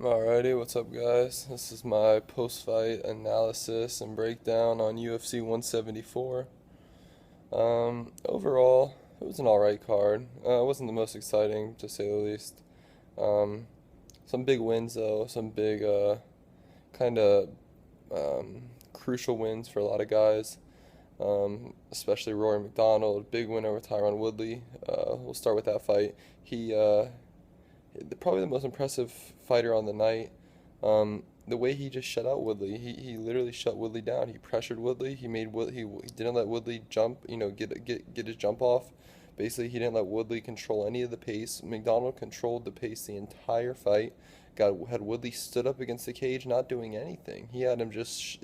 Alrighty, what's up, guys? This is my post-fight analysis and breakdown on UFC 174. Overall, it was an alright card. It wasn't the most exciting, to say the least. Um, some big wins, though. Some big, kind of crucial wins for a lot of guys. Especially Rory Macdonald, big win over Tyron Woodley. We'll start with that fight. He probably the most impressive fighter on the night. The way he just shut out Woodley, he literally shut Woodley down. He pressured Woodley. He didn't let Woodley jump. Get his jump off. Basically, he didn't let Woodley control any of the pace. Macdonald controlled the pace the entire fight. Had Woodley stood up against the cage, not doing anything. He had him just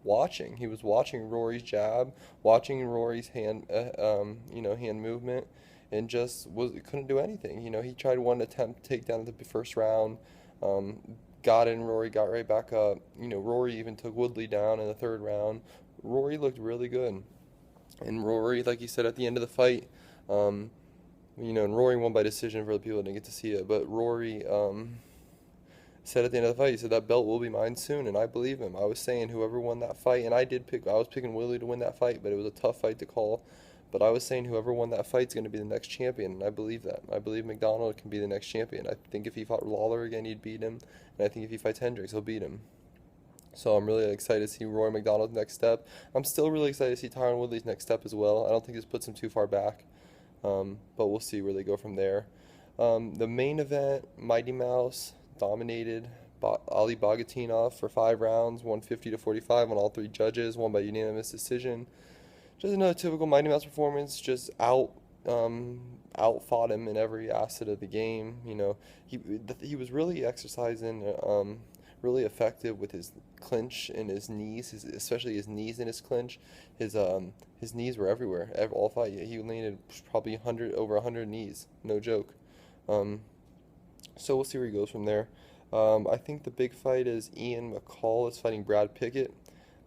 watching. He was watching Rory's jab, watching Rory's hand movement, and just couldn't do anything. He tried one attempt to take down the first round, um, got in. Rory got right back up. Rory even took Woodley down in the third round. Rory looked really good, and Rory, like he said at the end of the fight, um, and Rory won by decision for the people that didn't get to see it. But Rory said at the end of the fight, he said that belt will be mine soon, and I believe him. I was saying whoever won that fight, and I was picking Woodley to win that fight, but it was a tough fight to call. But I was saying whoever won that fight is going to be the next champion, and I believe that. I believe Macdonald can be the next champion. I think if he fought Lawler again, he'd beat him, and I think if he fights Hendricks, he'll beat him. So I'm really excited to see Roy McDonald's next step. I'm still really excited to see Tyron Woodley's next step as well. I don't think this puts him too far back, but we'll see where they go from there. The main event, Mighty Mouse dominated Ali Bogatinov for 5 rounds, 150 to 45 on all three judges, won by unanimous decision. Just another typical Mighty Mouse performance. Just outfought him in every asset of the game. He was really exercising, really effective with his clinch and his knees, especially his knees in his clinch. His knees were everywhere. All fight, he landed probably over 100 knees, no joke. So we'll see where he goes from there. I think the big fight is Ian McCall is fighting Brad Pickett.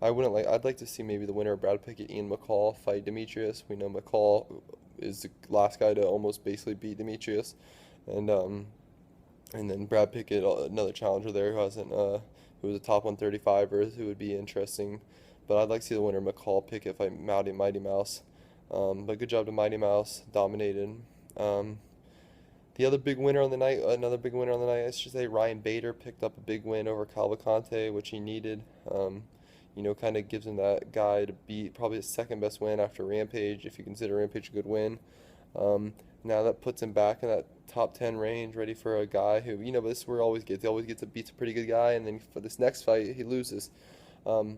I'd like to see maybe the winner of Brad Pickett, Ian McCall, fight Demetrius. We know McCall is the last guy to almost basically beat Demetrius, and then Brad Pickett, another challenger there who was a top 135er, who would be interesting. But I'd like to see the winner McCall Pickett fight Mighty Mouse. But good job to Mighty Mouse, dominated. The other big winner on the night, another big winner on the night, I should say, Ryan Bader picked up a big win over Cavalcante, which he needed. Kind of gives him that guy to beat, probably his second best win after Rampage, if you consider Rampage a good win. Now that puts him back in that top 10 range, ready for a guy who, but this is where he always gets. He always beats a pretty good guy, and then for this next fight, he loses. Um,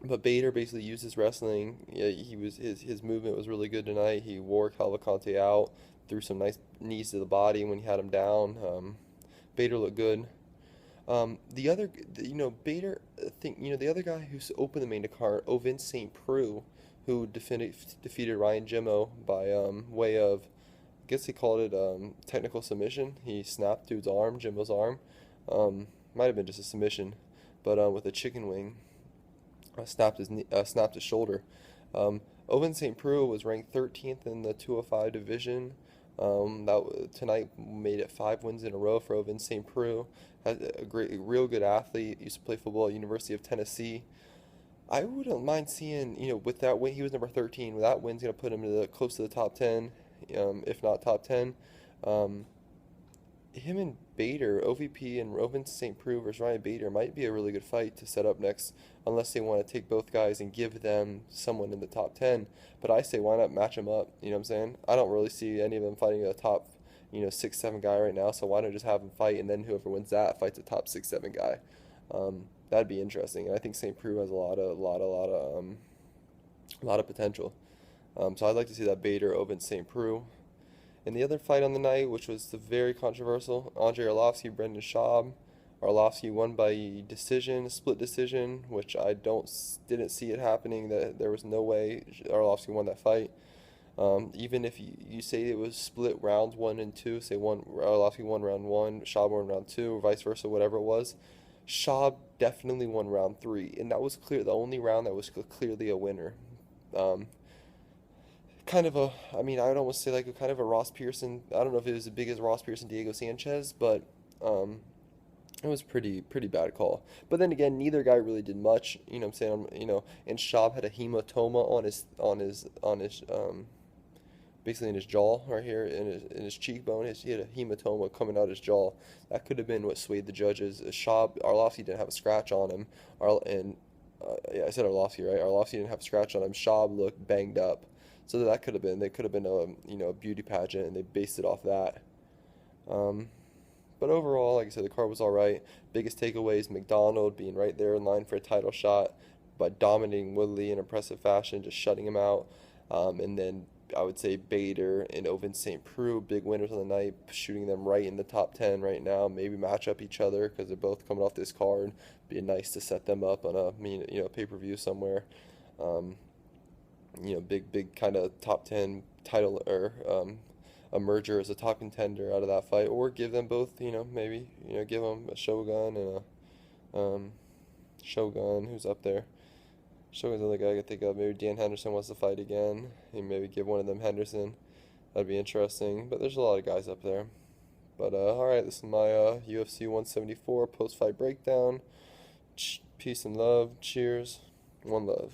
but Bader basically used his wrestling. Yeah, his movement was really good tonight. He wore Cavalcante out, threw some nice knees to the body when he had him down. Bader looked good. Bader, the other guy who's opened the main card, Ovin St. Preux, who defeated Ryan Jimmo by way of, I guess he called it technical submission. He snapped dude's arm, Jimmo's arm. Might have been just a submission, but with a chicken wing, snapped his shoulder. Ovin St. Preux was ranked 13th in the 205 division. Tonight made it 5 wins in a row for Ovin St. Preux. Has real good athlete. Used to play football at University of Tennessee. I wouldn't mind seeing, with that win, he was number 13. That win's gonna put him close to the top 10, if not top 10. Him and Bader, OVP and Ovin St. Preux versus Ryan Bader might be a really good fight to set up next, unless they want to take both guys and give them someone in the top 10. But I say, why not match them up? You know what I'm saying? I don't really see any of them fighting a top, 6, 7 guy right now. So why not just have them fight, and then whoever wins that fights a top 6, 7 guy? That'd be interesting. And I think St. Preux has a lot of potential. So I'd like to see that Bader Ovin St. Preux. And the other fight on the night, which was the very controversial, Andrei Arlovsky, Brendan Schaub. Arlovsky won by decision, split decision, which I didn't see it happening. That there was no way Arlovsky won that fight. Even if you say it was split rounds 1 and 2, say Arlovsky won round 1, Schaub won round 2, or vice versa, whatever it was. Schaub definitely won round 3, and that was the only round that was clearly a winner. I'd almost say like a kind of a Ross Pearson. I don't know if it was as big as Ross Pearson, Diego Sanchez, but It was pretty bad call. But then again, neither guy really did much. You know what I'm saying? And Schaub had a hematoma on his basically in his jaw right here in his cheekbone. He had a hematoma coming out his jaw. That could have been what swayed the judges. Schaub Arlovsky didn't have a scratch on him. Yeah, I said Arlovsky, right? Arlovsky didn't have a scratch on him. Schaub looked banged up. So that could have been they could have been a beauty pageant, and they based it off that. Um, but overall, like I said, the card was all right. Biggest takeaways: Macdonald being right there in line for a title shot by dominating Woodley in impressive fashion, just shutting him out. And then I would say Bader and Ovince St. Preux, big winners of the night, shooting them right in the top 10 right now. Maybe match up each other because they're both coming off this card. Be nice to set them up on a pay-per-view somewhere. Um, big kind of top 10 title or a merger as a top contender out of that fight, or give them both, maybe, give them a Shogun and a Shogun, who's up there. Shogun's the other guy I could think of. Maybe Dan Henderson wants to fight again. And maybe give one of them Henderson. That'd be interesting. But there's a lot of guys up there. But alright, this is my UFC 174 post-fight breakdown. Peace and love. Cheers. One love.